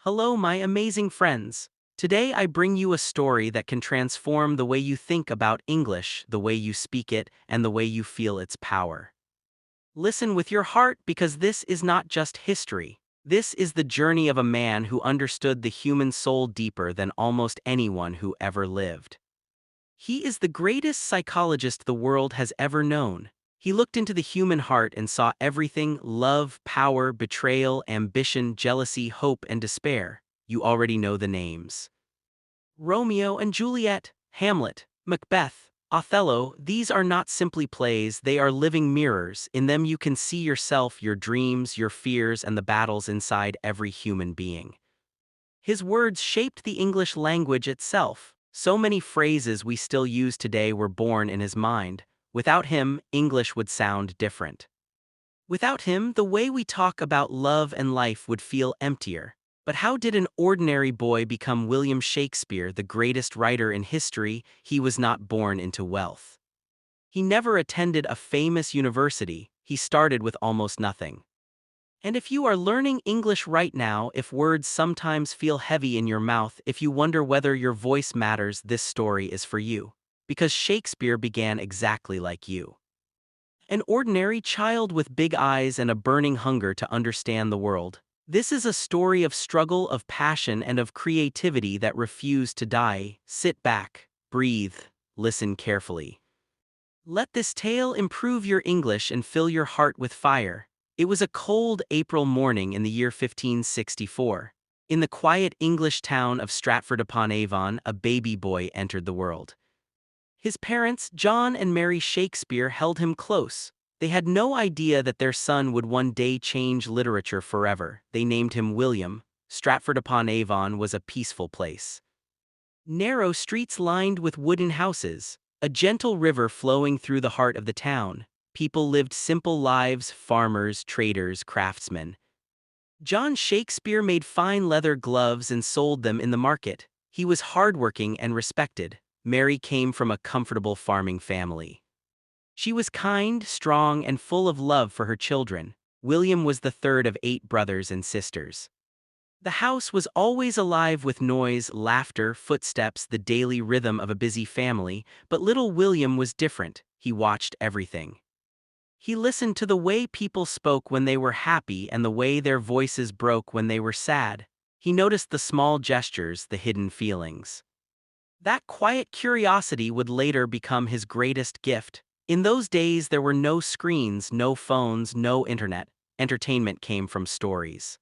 Hello, my amazing friends. Today I bring you a story that can transform the way you think about English, the way you speak it, and the way you feel its power. Listen with your heart because this is not just history. This is the journey of a man who understood the human soul deeper than almost anyone who ever lived. He is the greatest psychologist the world has ever known. He looked into the human heart and saw everything: love, power, betrayal, ambition, jealousy, hope, and despair. You already know the names: Romeo and Juliet, Hamlet, Macbeth, Othello. These are not simply plays, they are living mirrors. In them you can see yourself, your dreams, your fears, and the battles inside every human being. His words shaped the English language itself. So many phrases we still use today were born in his mind. Without him, English would sound different. Without him, the way we talk about love and life would feel emptier. But how did an ordinary boy become William Shakespeare, the greatest writer in history? He was not born into wealth. He never attended a famous university. He started with almost nothing. And if you are learning English right now, if words sometimes feel heavy in your mouth, if you wonder whether your voice matters, this story is for you. Because Shakespeare began exactly like you. An ordinary child with big eyes and a burning hunger to understand the world. This is a story of struggle, of passion, and of creativity that refused to die. Sit back, breathe, listen carefully. Let this tale improve your English and fill your heart with fire. It was a cold April morning in the year 1564. In the quiet English town of Stratford-upon-Avon, a baby boy entered the world. His parents, John and Mary Shakespeare, held him close. They had no idea that their son would one day change literature forever. They named him William. Stratford-upon-Avon was a peaceful place. Narrow streets lined with wooden houses, a gentle river flowing through the heart of the town. People lived simple lives: farmers, traders, craftsmen. John Shakespeare made fine leather gloves and sold them in the market. He was hardworking and respected. Mary came from a comfortable farming family. She was kind, strong, and full of love for her children. William was the third of 8 brothers and sisters. The house was always alive with noise, laughter, footsteps, the daily rhythm of a busy family, but little William was different. He watched everything. He listened to the way people spoke when they were happy and the way their voices broke when they were sad. He noticed the small gestures, the hidden feelings. That quiet curiosity would later become his greatest gift. In those days, there were no screens, no phones, no internet. Entertainment came from stories.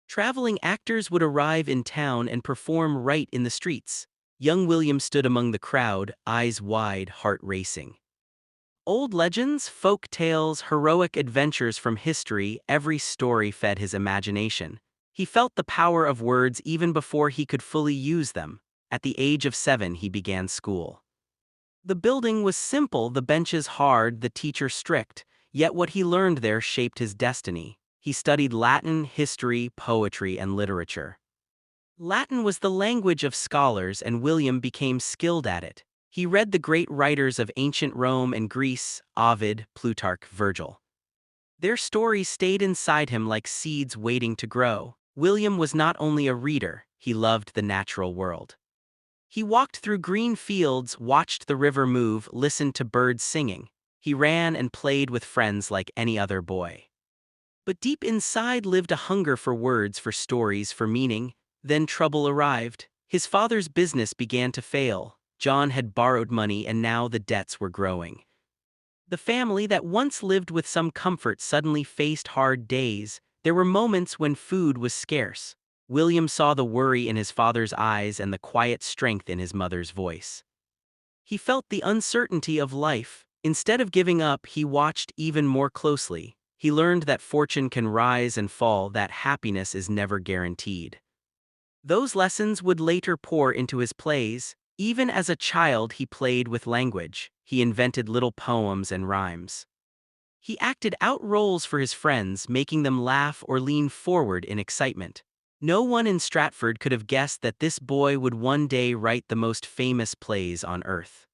Traveling actors would arrive in town and perform right in the streets. Young William stood among the crowd, eyes wide, heart racing. Old legends, folk tales, heroic adventures from history, every story fed his imagination. He felt the power of words even before he could fully use them. At the age of 7, he began school. The building was simple, the benches hard, the teacher strict, yet what he learned there shaped his destiny. He studied Latin, history, poetry, and literature. Latin was the language of scholars, and William became skilled at it. He read the great writers of ancient Rome and Greece: Ovid, Plutarch, Virgil. Their stories stayed inside him like seeds waiting to grow. William was not only a reader, he loved the natural world. He walked through green fields, watched the river move, listened to birds singing. He ran and played with friends like any other boy. But deep inside lived a hunger for words, for stories, for meaning. Then trouble arrived. His father's business began to fail. John had borrowed money and now the debts were growing. The family that once lived with some comfort suddenly faced hard days. There were moments when food was scarce. William saw the worry in his father's eyes and the quiet strength in his mother's voice. He felt the uncertainty of life. Instead of giving up, he watched even more closely. He learned that fortune can rise and fall, that happiness is never guaranteed. Those lessons would later pour into his plays. Even as a child, he played with language. He invented little poems and rhymes. He acted out roles for his friends, making them laugh or lean forward in excitement. No one in Stratford could have guessed that this boy would one day write the most famous plays on earth.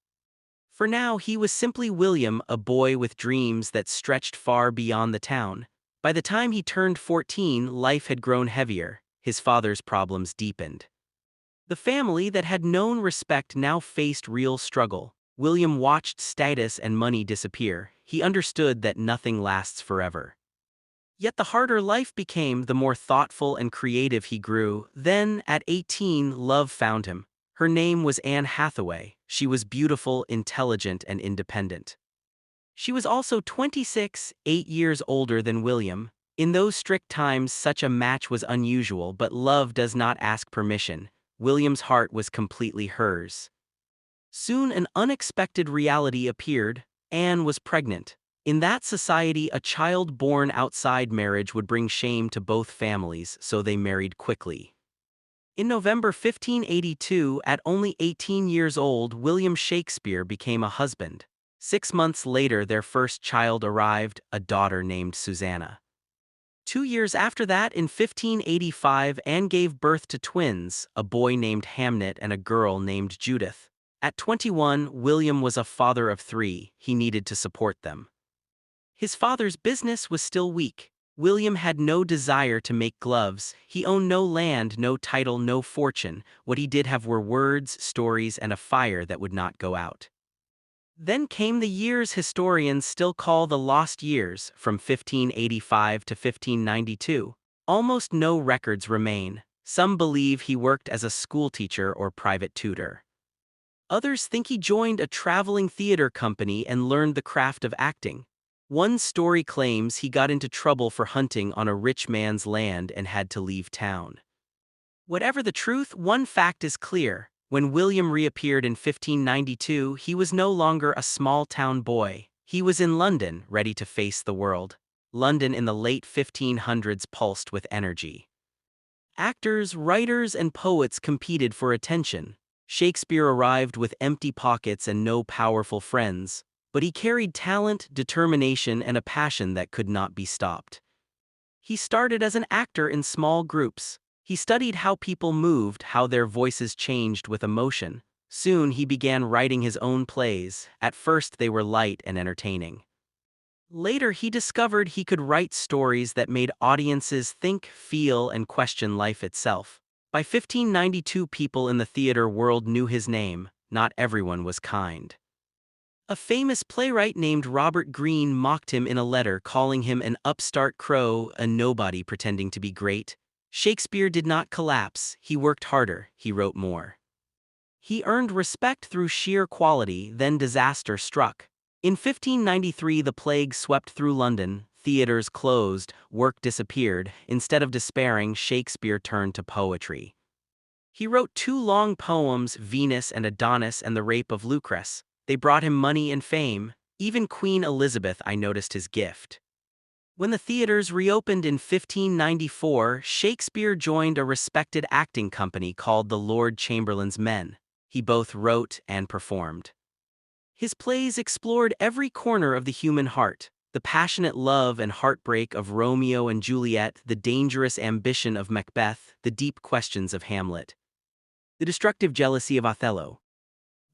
For now, he was simply William, a boy with dreams that stretched far beyond the town. By the time he turned 14, life had grown heavier. his father's problems deepened. The family that had known respect now faced real struggle. William watched status and money disappear. He understood that nothing lasts forever. Yet the harder life became, the more thoughtful and creative he grew. Then, at 18, love found him. Her name was Anne Hathaway. She was beautiful, intelligent, and independent. She was also 26, 8 years older than William. In those strict times, such a match was unusual, but love does not ask permission. William's heart was completely hers. Soon an unexpected reality appeared. Anne was pregnant. In that society, a child born outside marriage would bring shame to both families, so they married quickly. In November 1582, at only 18 years old, William Shakespeare became a husband. 6 months later, their first child arrived, a daughter named Susanna. 2 years after that, in 1585, Anne gave birth to twins, a boy named Hamnet and a girl named Judith. At 21, William was a father of three. He needed to support them. His father's business was still weak. William had no desire to make gloves. He owned no land, no title, no fortune. What he did have were words, stories, and a fire that would not go out. Then came the years historians still call the lost years, from 1585 to 1592. Almost no records remain. Some believe he worked as a schoolteacher or private tutor. Others think he joined a traveling theater company and learned the craft of acting. One story claims he got into trouble for hunting on a rich man's land and had to leave town. Whatever the truth, one fact is clear. When William reappeared in 1592, he was no longer a small-town boy. He was in London, ready to face the world. London in the late 1500s pulsed with energy. Actors, writers, and poets competed for attention. Shakespeare arrived with empty pockets and no powerful friends, but he carried talent, determination, and a passion that could not be stopped. He started as an actor in small groups. He studied how people moved, how their voices changed with emotion. Soon he began writing his own plays. At first they were light and entertaining. Later he discovered he could write stories that made audiences think, feel, and question life itself. By 1592, people in the theater world knew his name. Not everyone was kind. A famous playwright named Robert Greene mocked him in a letter, calling him an upstart crow, a nobody pretending to be great. Shakespeare did not collapse. He worked harder, he wrote more. He earned respect through sheer quality. Then disaster struck. In 1593, the plague swept through London. Theaters closed, work disappeared. Instead of despairing, Shakespeare turned to poetry. He wrote two long poems, Venus and Adonis and the Rape of Lucrece. They brought him money and fame. Even Queen Elizabeth I noticed his gift. When the theaters reopened in 1594, Shakespeare joined a respected acting company called the Lord Chamberlain's Men. He both wrote and performed. His plays explored every corner of the human heart: the passionate love and heartbreak of Romeo and Juliet, the dangerous ambition of Macbeth, the deep questions of Hamlet, the destructive jealousy of Othello.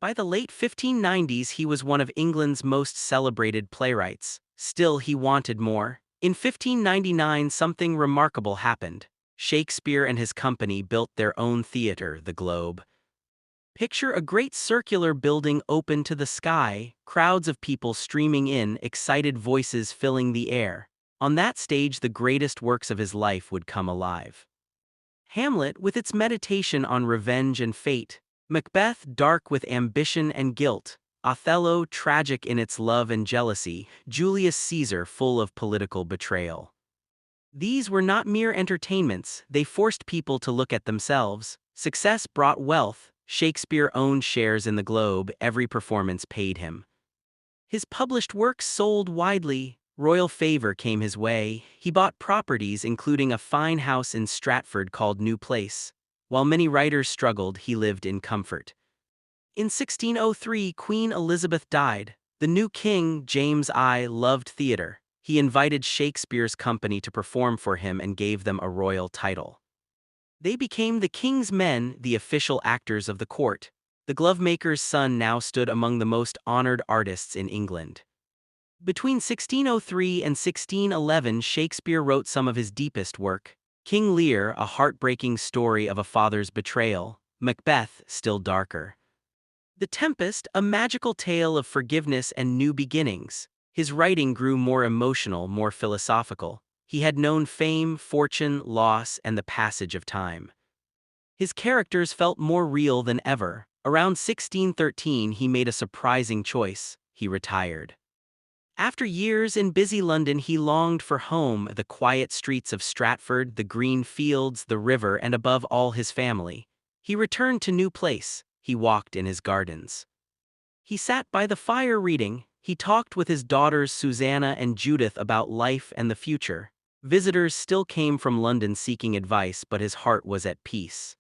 By the late 1590s, he was one of England's most celebrated playwrights. Still, he wanted more. In 1599, something remarkable happened. Shakespeare and his company built their own theater, the Globe. Picture a great circular building open to the sky, crowds of people streaming in, excited voices filling the air. On that stage, the greatest works of his life would come alive. Hamlet, with its meditation on revenge and fate. Macbeth, dark with ambition and guilt. Othello, tragic in its love and jealousy. Julius Caesar, full of political betrayal. These were not mere entertainments. They forced people to look at themselves. Success brought wealth. Shakespeare owned shares in the Globe. Every performance paid him. His published works sold widely. Royal favor came his way. He bought properties, including a fine house in Stratford called New Place. While many writers struggled, he lived in comfort. In 1603, Queen Elizabeth died. The new king, James I, loved theater. He invited Shakespeare's company to perform for him and gave them a royal title. They became the king's men, the official actors of the court. The glovemaker's son now stood among the most honored artists in England. Between 1603 and 1611, Shakespeare wrote some of his deepest work. King Lear, a heartbreaking story of a father's betrayal. Macbeth, still darker. The Tempest, a magical tale of forgiveness and new beginnings. His writing grew more emotional, more philosophical. He had known fame, fortune, loss, and the passage of time. His characters felt more real than ever. Around 1613, he made a surprising choice. He retired. After years in busy London, he longed for home, the quiet streets of Stratford, the green fields, the river, and above all his family. He returned to New Place. He walked in his gardens. He sat by the fire reading. He talked with his daughters Susanna and Judith about life and the future. Visitors still came from London seeking advice, but his heart was at peace.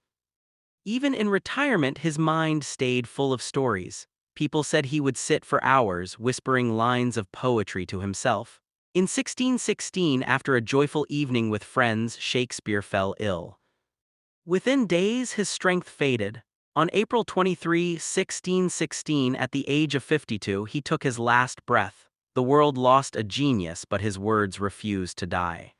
Even in retirement, his mind stayed full of stories. People said he would sit for hours, whispering lines of poetry to himself. In 1616, after a joyful evening with friends, Shakespeare fell ill. Within days, his strength faded. On April 23, 1616, at the age of 52, he took his last breath. The world lost a genius, but his words refused to die.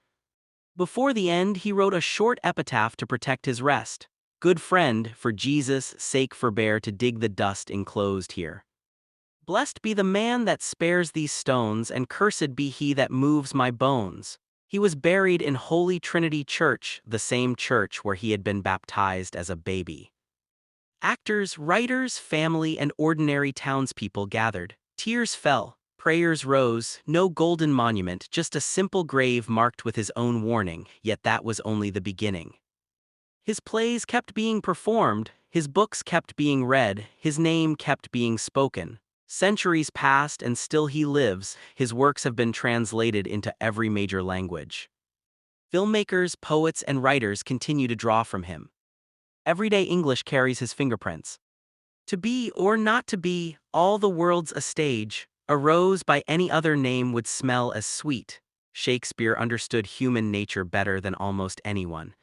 Before the end, he wrote a short epitaph to protect his rest. Good friend, for Jesus' sake forbear to dig the dust enclosed here. Blessed be the man that spares these stones, and cursed be he that moves my bones. He was buried in Holy Trinity Church, the same church where he had been baptized as a baby. Actors, writers, family, and ordinary townspeople gathered. Tears fell, prayers rose, no golden monument, just a simple grave marked with his own warning, yet that was only the beginning. His plays kept being performed, his books kept being read, his name kept being spoken. Centuries passed and still he lives. His works have been translated into every major language. Filmmakers, poets, and writers continue to draw from him. Everyday English carries his fingerprints. To be or not to be, all the world's a stage. A rose by any other name would smell as sweet. Shakespeare understood human nature better than almost anyone.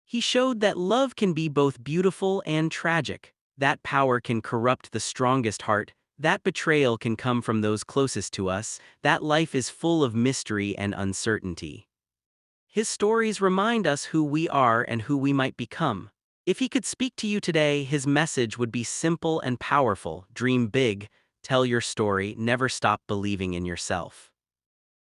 He showed that love can be both beautiful and tragic. That power can corrupt the strongest heart. That betrayal can come from those closest to us. That life is full of mystery and uncertainty. His stories remind us who we are and who we might become. If he could speak to you today, his message would be simple and powerful. Dream big, tell your story, never stop believing in yourself.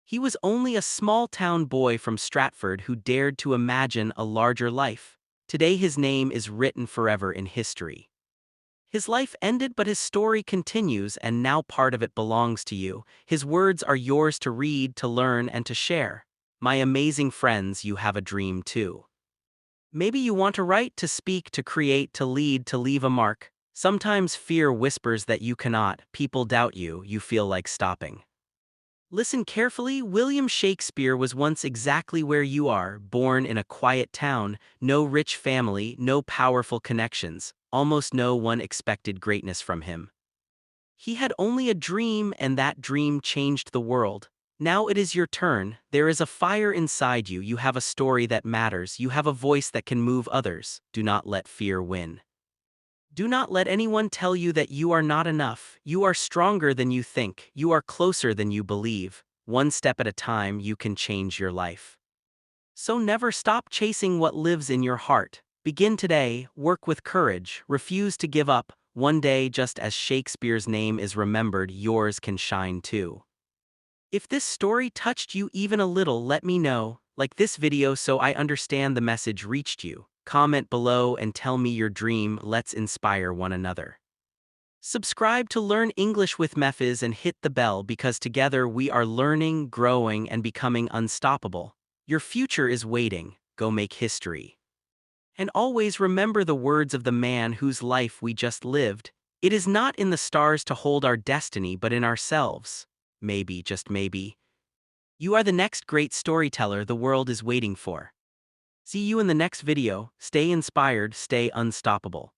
He was only a small-town boy from Stratford who dared to imagine a larger life. Today his name is written forever in history. His life ended, but his story continues, and now part of it belongs to you. His words are yours to read, to learn, and to share. My amazing friends, you have a dream too. Maybe you want to write, to speak, to create, to lead, to leave a mark. Sometimes fear whispers that you cannot. People doubt you. You feel like stopping. Listen carefully. William Shakespeare was once exactly where you are, born in a quiet town, no rich family, no powerful connections, almost no one expected greatness from him. He had only a dream, and that dream changed the world. Now it is your turn. There is a fire inside you. You have a story that matters. You have a voice that can move others. Do not let fear win. Do not let anyone tell you that you are not enough. You are stronger than you think. You are closer than you believe. One step at a time, you can change your life. So never stop chasing what lives in your heart. Begin today, work with courage, refuse to give up. One day, just as Shakespeare's name is remembered, yours can shine too. If this story touched you even a little, let me know. Like this video so I understand the message reached you. Comment below and tell me your dream. Let's inspire one another. Subscribe to Learn English with Mephiz and hit the bell, because together we are learning, growing, and becoming unstoppable. Your future is waiting. Go make history. And always remember the words of the man whose life we just lived. It is not in the stars to hold our destiny, but in ourselves. Maybe, just maybe, you are the next great storyteller the world is waiting for. See you in the next video. Stay inspired, stay unstoppable.